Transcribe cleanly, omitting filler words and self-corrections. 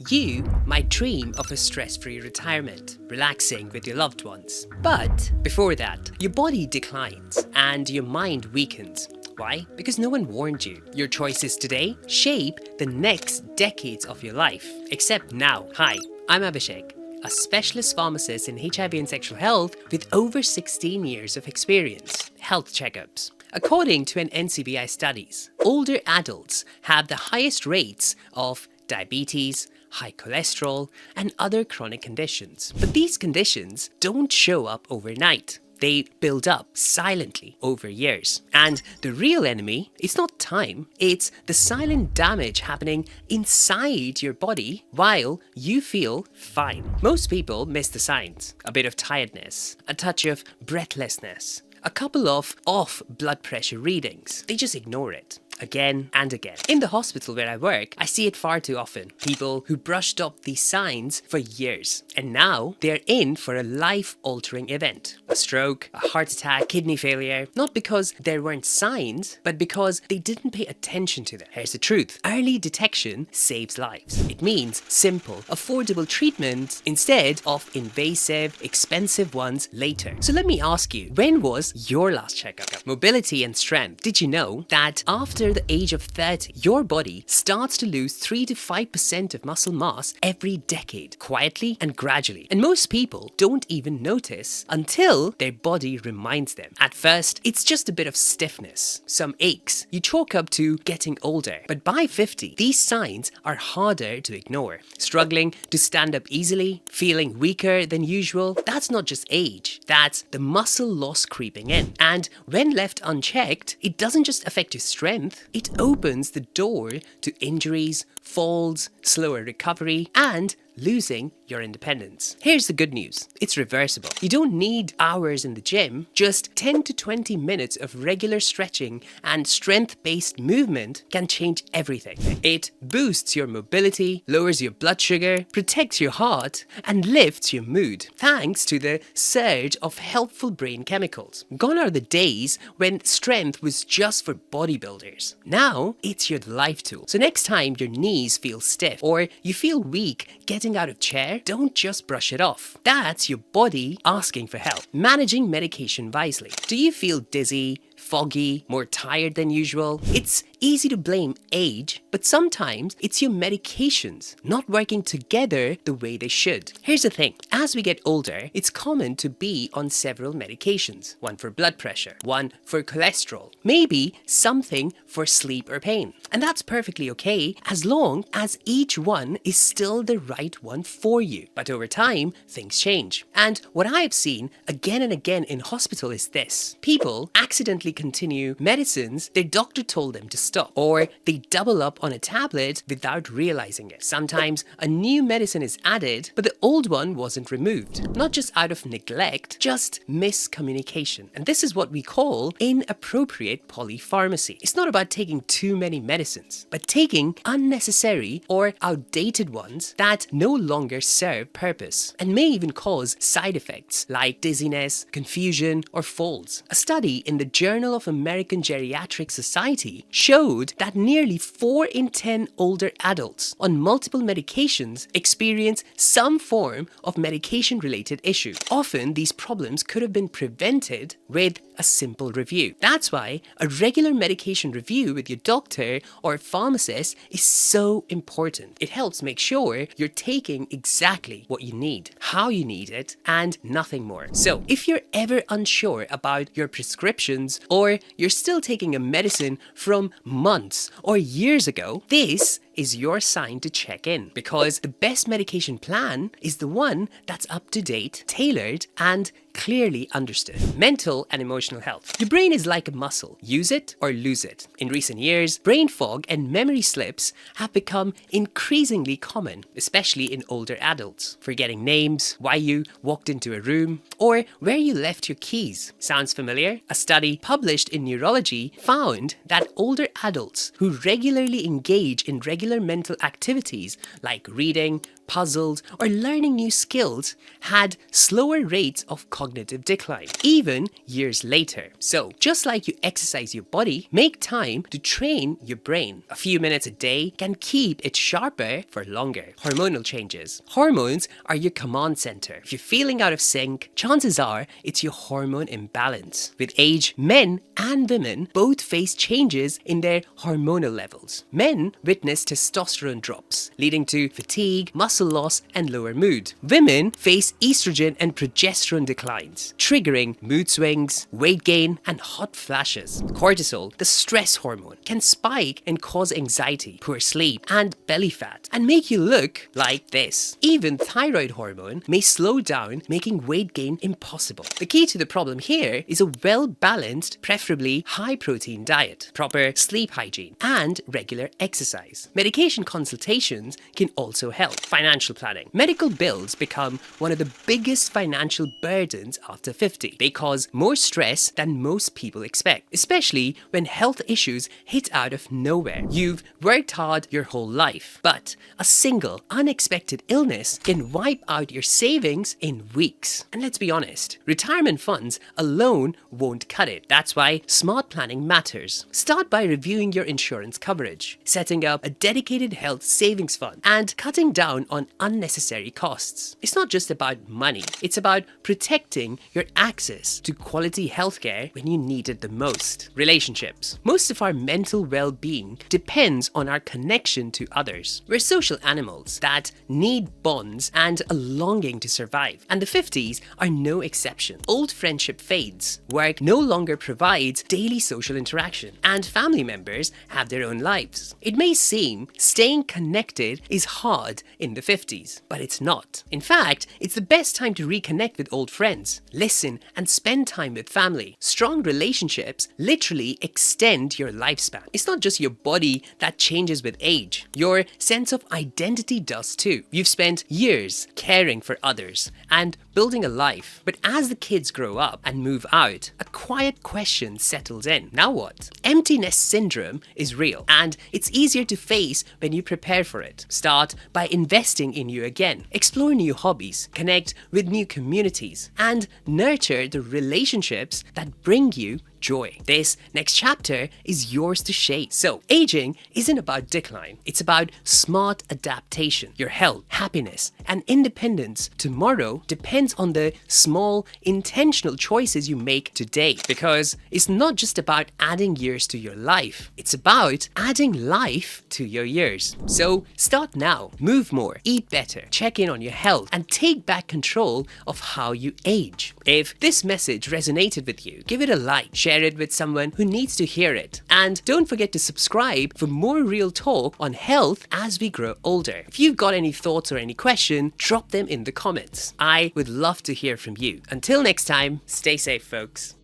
You might dream of a stress-free retirement, relaxing with your loved ones. But before that, your body declines and your mind weakens. Why? Because no one warned you. Your choices today shape the next decades of your life. Except now. Hi, I'm Abhishek, a specialist pharmacist in HIV and sexual health with over 16 years of experience. Health checkups. According to an NCBI studies, older adults have the highest rates of diabetes, high cholesterol, and other chronic conditions. But these conditions don't show up overnight. They build up silently over years. And the real enemy is not time, it's the silent damage happening inside your body while you feel fine. Most people miss the signs. A bit of tiredness, a touch of breathlessness, a couple of off blood pressure readings. They just ignore it. Again and again. In the hospital where I work, I see it far too often. People who brushed up these signs for years. And now they're in for a life-altering event. A stroke, a heart attack, kidney failure. Not because there weren't signs, but because they didn't pay attention to them. Here's the truth. Early detection saves lives. It means simple, affordable treatment instead of invasive, expensive ones later. So let me ask you, when was your last checkup? Mobility and strength. Did you know that after the age of 30, your body starts to lose 3 to 5% of muscle mass every decade, quietly and gradually. And most people don't even notice until their body reminds them. At first, it's just a bit of stiffness, some aches. You chalk up to getting older. But by 50, these signs are harder to ignore. Struggling to stand up easily, feeling weaker than usual. That's not just age, that's the muscle loss creeping in. And when left unchecked, it doesn't just affect your strength, it opens the door to injuries, falls, slower recovery, and losing your independence. Here's the good news. It's reversible. You don't need hours in the gym. Just 10 to 20 minutes of regular stretching and strength-based movement can change everything. It boosts your mobility, lowers your blood sugar, protects your heart, and lifts your mood, thanks to the surge of helpful brain chemicals. Gone are the days when strength was just for bodybuilders. Now, it's your life tool. So next time your knees feel stiff or you feel weak getting out of chair, don't just brush it off. That's your body asking for help. Managing medication wisely. Do you feel dizzy, foggy, more tired than usual? It's easy to blame age, but sometimes it's your medications not working together the way they should. Here's the thing. As we get older, it's common to be on several medications. One for blood pressure, one for cholesterol, maybe something for sleep or pain. And that's perfectly okay as long as each one is still the right one for you. But over time, things change. And what I've seen again and again in hospital is this. People accidentally continue medicines their doctor told them to stop, or they double up on a tablet without realizing it. Sometimes a new medicine is added, but the old one wasn't removed. Not just out of neglect, just miscommunication. And this is what we call inappropriate polypharmacy. It's not about taking too many medicines, but taking unnecessary or outdated ones that no longer serve purpose and may even cause side effects like dizziness, confusion, or falls. A study in the Journal of American Geriatric Society showed that nearly 4 in 10 older adults on multiple medications experience some form of medication-related issue. Often, these problems could have been prevented with a simple review. That's why a regular medication review with your doctor or pharmacist is so important. It helps make sure you're taking exactly what you need, how you need it, and nothing more. So, if you're ever unsure about your prescriptions or you're still taking a medicine from months or years ago, this is your sign to check in, because the best medication plan is the one that's up to date, tailored, and clearly understood. Mental and emotional health. Your brain is like a muscle. Use it or lose it. In recent years, brain fog and memory slips have become increasingly common, especially in older adults. Forgetting names, why you walked into a room, or where you left your keys. Sounds familiar? A study published in Neurology found that older adults who regularly engage in regular regular mental activities like reading, puzzles, or learning new skills had slower rates of cognitive decline, even years later. So, just like you exercise your body, make time to train your brain. A few minutes a day can keep it sharper for longer. Hormonal changes. Hormones are your command center. If you're feeling out of sync, chances are it's your hormone imbalance. With age, men and women both face changes in their hormonal levels. Men witness testosterone drops, leading to fatigue, muscle loss, and lower mood. Women face estrogen and progesterone declines, triggering mood swings, weight gain, and hot flashes. Cortisol, the stress hormone, can spike and cause anxiety, poor sleep, and belly fat, and make you look like this. Even thyroid hormone may slow down, making weight gain impossible. The key to the problem here is a well-balanced, preferably high-protein diet, proper sleep hygiene, and regular exercise. Medication consultations can also help. Financial planning. Medical bills become one of the biggest financial burdens after 50. They cause more stress than most people expect, especially when health issues hit out of nowhere. You've worked hard your whole life, but a single unexpected illness can wipe out your savings in weeks. And let's be honest, retirement funds alone won't cut it. That's why smart planning matters. Start by reviewing your insurance coverage, setting up a dedicated health savings fund, and cutting down on unnecessary costs. It's not just about money, it's about protecting your access to quality healthcare when you need it the most. Relationships. Most of our mental well-being depends on our connection to others. We're social animals that need bonds and a longing to survive, and the 50s are no exception. Old friendship fades, work no longer provides daily social interaction, and family members have their own lives. It may seem staying connected is hard in the 50s, but it's not. In fact, it's the best time to reconnect with old friends, listen, and spend time with family. Strong relationships literally extend your lifespan. It's not just your body that changes with age. Your sense of identity does too. You've spent years caring for others and building a life. But as the kids grow up and move out, a quiet question settles in. Now what? Emptiness syndrome is real, and it's easier to face when you prepare for it. Start by investing in you again. Explore new hobbies, connect with new communities, and nurture the relationships that bring you joy. This next chapter is yours to shape. So, aging isn't about decline, it's about smart adaptation. Your health, happiness, and independence tomorrow depends on the small, intentional choices you make today. Because it's not just about adding years to your life, it's about adding life to your years. So, start now, move more, eat better, check in on your health, and take back control of how you age. If this message resonated with you, give it a like, share it with someone who needs to hear it. And don't forget to subscribe for more real talk on health as we grow older. If you've got any thoughts or any questions, drop them in the comments. I would love to hear from you. Until next time, stay safe, folks.